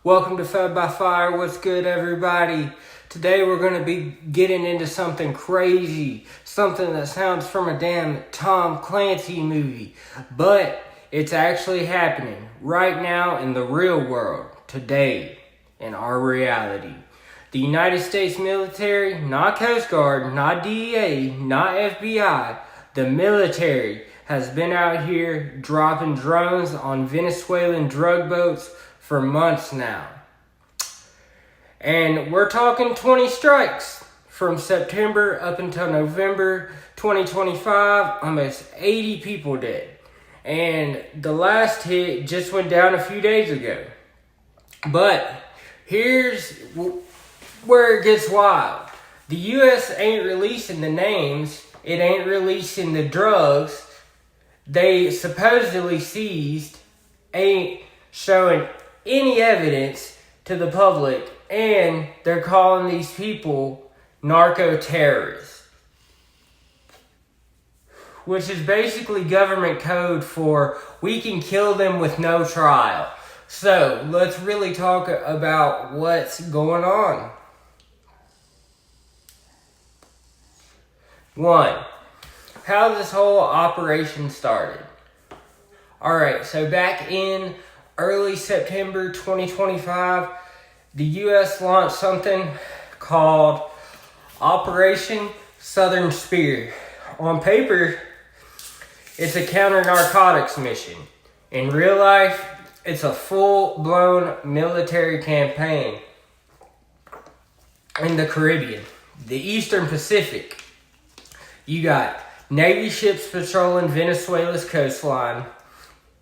Welcome to Fed by Fire. What's good, everybody? Today we're going to be getting into something crazy, something that sounds from a damn Tom Clancy movie, but it's actually happening right now in the real world, today, in our reality. The United States military, not Coast Guard, not DEA, not FBI, the military has been out here dropping drones on Venezuelan drug boats for months now. And we're talking 20 strikes from September up until November 2025, almost 80 people dead. And the last hit just went down a few days ago. But here's where it gets wild. The U.S. ain't releasing the names. It ain't releasing the drugs they supposedly seized. Ain't showing any evidence to the public, and they're calling these people narco-terrorists, which is basically government code for we can kill them with no trial. So let's really talk about what's going on. 1. How this whole operation started. Alright, so back in early September 2025, the U.S. launched something called Operation Southern Spear. On paper, it's a counter-narcotics mission. In real life, it's a full-blown military campaign in the Caribbean, the Eastern Pacific. You got Navy ships patrolling Venezuela's coastline,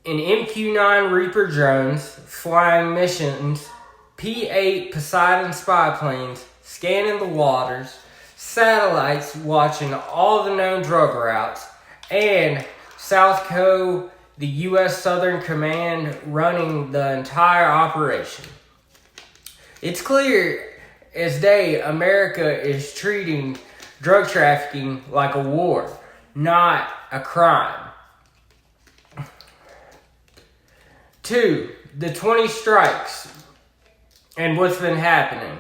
and MQ-9 Reaper drones flying missions, P-8 Poseidon spy planes scanning the waters, satellites watching all the known drug routes, and Southco, the U.S. Southern Command, running the entire operation. It's clear as day America is treating drug trafficking like a war, not a crime. 2. The 20 strikes and what's been happening.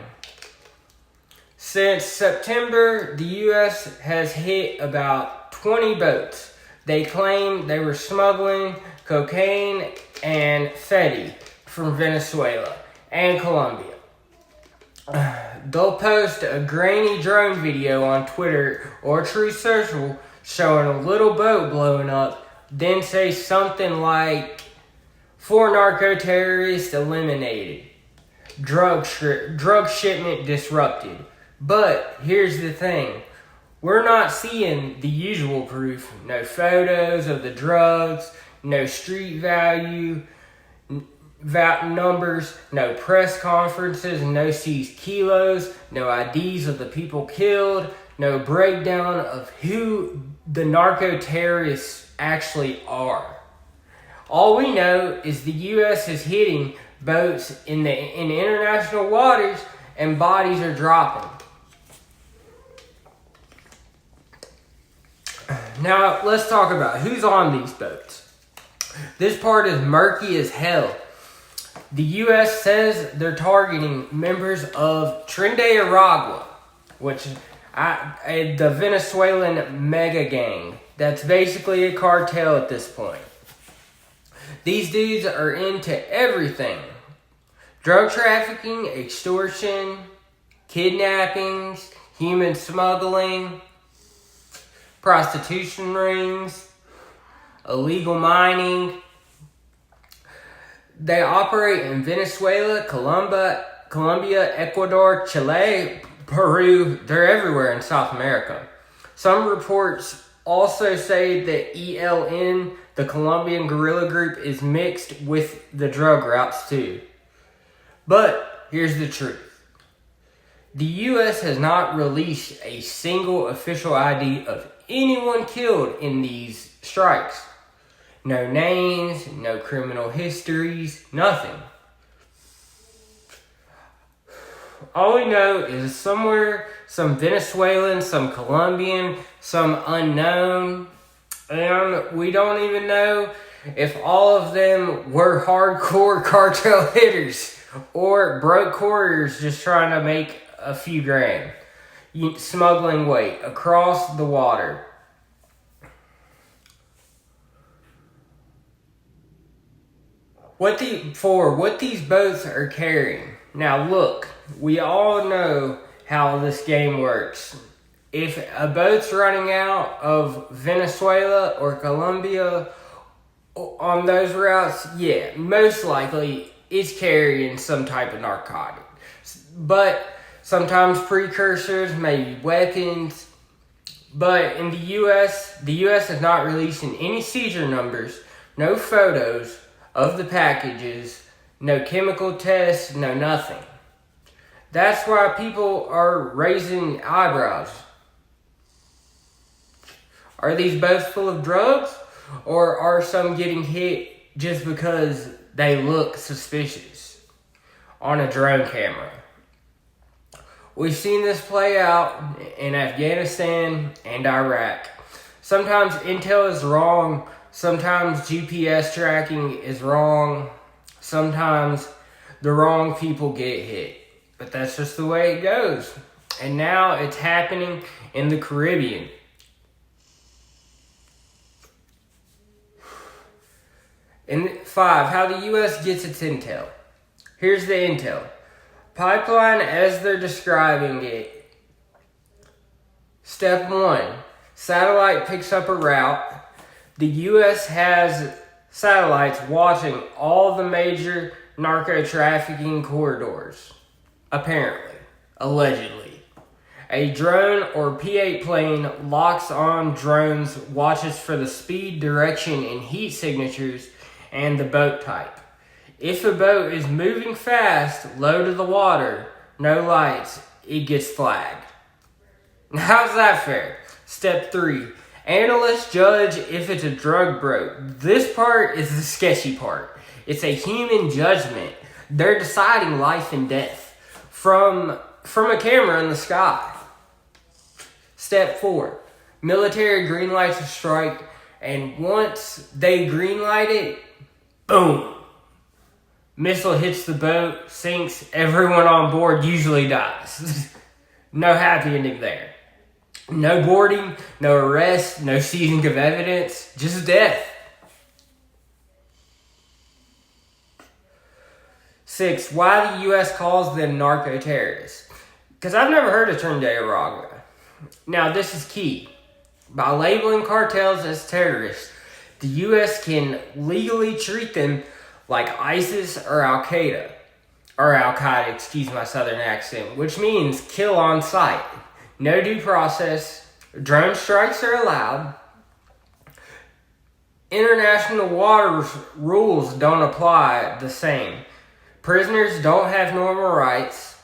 Since September, the U.S. has hit about 20 boats. They claim they were smuggling cocaine and fentanyl from Venezuela and Colombia. They'll post a grainy drone video on Twitter or Truth Social showing a little boat blowing up, then say something like, 4 narco-terrorists eliminated. Drug shipment disrupted. But here's the thing. We're not seeing the usual proof. No photos of the drugs, no street value, numbers, no press conferences, no seized kilos, no IDs of the people killed, no breakdown of who the narco-terrorists actually are. All we know is the U.S. is hitting boats in international waters and bodies are dropping. Now, let's talk about who's on these boats. This part is murky as hell. The U.S. says they're targeting members of Tren Aragua, which is the Venezuelan mega gang. That's basically a cartel at this point. These dudes are into everything. Drug trafficking, extortion, kidnappings, human smuggling, prostitution rings, illegal mining. They operate in Venezuela, Colombia, Ecuador, Chile, Peru. They're everywhere in South America. Some reports also say that ELN, the Colombian guerrilla group, is mixed with the drug routes too. But here's the truth. The U.S. has not released a single official ID of anyone killed in these strikes. No names, no criminal histories, nothing. All we know is somewhere, some Venezuelan, some Colombian, some unknown, and we don't even know if all of them were hardcore cartel hitters. or broke couriers just trying to make a few grand, smuggling weight across the water. What these boats are carrying. Now look, we all know how this game works. If a boat's running out of Venezuela or Colombia on those routes, yeah, most likely it's carrying some type of narcotic. But sometimes precursors, maybe weapons. But in the U.S. is not releasing any seizure numbers, no photos of the packages, no chemical tests, no nothing. That's why people are raising eyebrows. Are these boats full of drugs? Or are some getting hit just because they look suspicious on a drone camera? We've seen this play out in Afghanistan and Iraq. Sometimes intel is wrong. Sometimes GPS tracking is wrong. Sometimes the wrong people get hit. But that's just the way it goes. And now it's happening in the Caribbean. And 5, how the U.S. gets its intel. Here's the intel. Pipeline as they're describing it. Step 1, satellite picks up a route. The U.S. has satellites watching all the major narco-trafficking corridors. Apparently. Allegedly. A drone or P-8 plane locks on drones, watches for the speed, direction, and heat signatures, and the boat type. If a boat is moving fast, low to the water, no lights, it gets flagged. How's that fair? Step 3. Analysts judge if it's a drug boat. This part is the sketchy part. It's a human judgment. They're deciding life and death from a camera in the sky. Step 4. Military green lights a strike, and once they green light it, boom. Missile hits the boat, sinks, everyone on board usually dies. No happy ending there. No boarding, no arrest, no seizing of evidence, just death. 6, why the U.S. calls them narco-terrorists. Because I've never heard of Trinidad. Now this is key. By labeling cartels as terrorists, the U.S. can legally treat them like ISIS or Al-Qaeda. Or Al-Qaeda, excuse my southern accent, which means kill on sight. No due process. Drone strikes are allowed. International water rules don't apply the same. Prisoners don't have normal rights.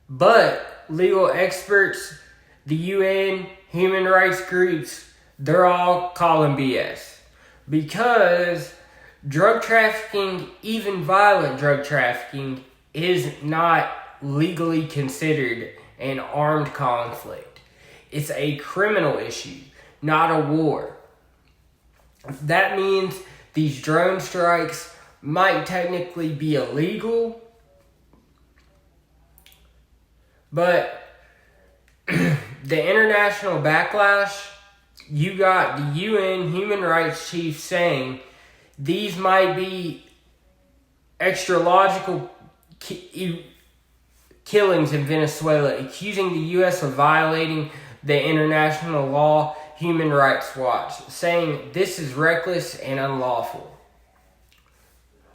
But legal experts, the UN, human rights groups, they're all calling BS. Because drug trafficking, even violent drug trafficking, is not legally considered an armed conflict. It's a criminal issue, not a war. That means these drone strikes might technically be illegal, but the international backlash, you got the UN human rights chief saying these might be extralogical killings in Venezuela, accusing the U.S. of violating the international law. Human Rights Watch saying this is reckless and unlawful.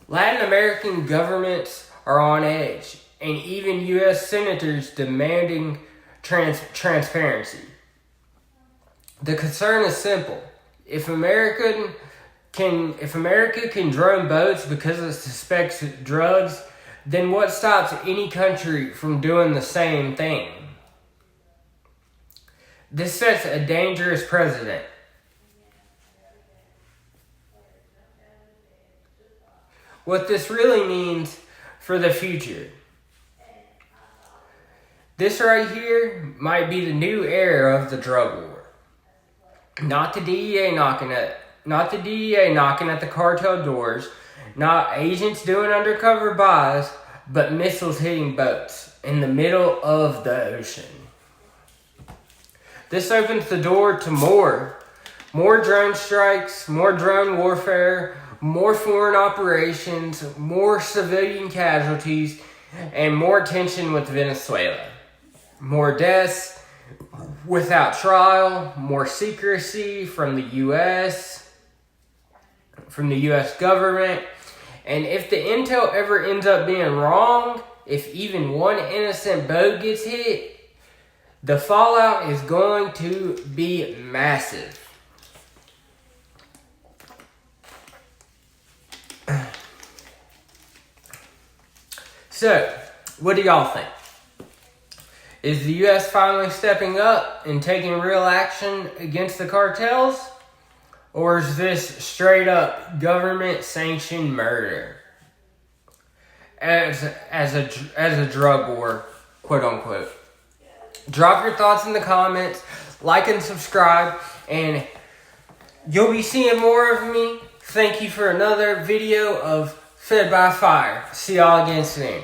Latin American governments are on edge, and even U.S. senators demanding transparency. The concern is simple. If America can drone boats because it suspects drugs, then what stops any country from doing the same thing? This sets a dangerous precedent. What this really means for the future. This right here might be the new era of the drug war. Not the DEA knocking at the cartel doors, not agents doing undercover buys, but missiles hitting boats in the middle of the ocean. This opens the door to more drone strikes, more drone warfare, more foreign operations, more civilian casualties, and more tension with Venezuela. More deaths without trial, more secrecy from the U.S. government. And if the intel ever ends up being wrong, if even one innocent boat gets hit, the fallout is going to be massive. So, what do y'all think? Is the U.S. finally stepping up and taking real action against the cartels? Or is this straight up government sanctioned murder? As a drug war, quote unquote. Drop your thoughts in the comments, like and subscribe, and you'll be seeing more of me. Thank you for another video of Fed by Fire. See y'all again soon.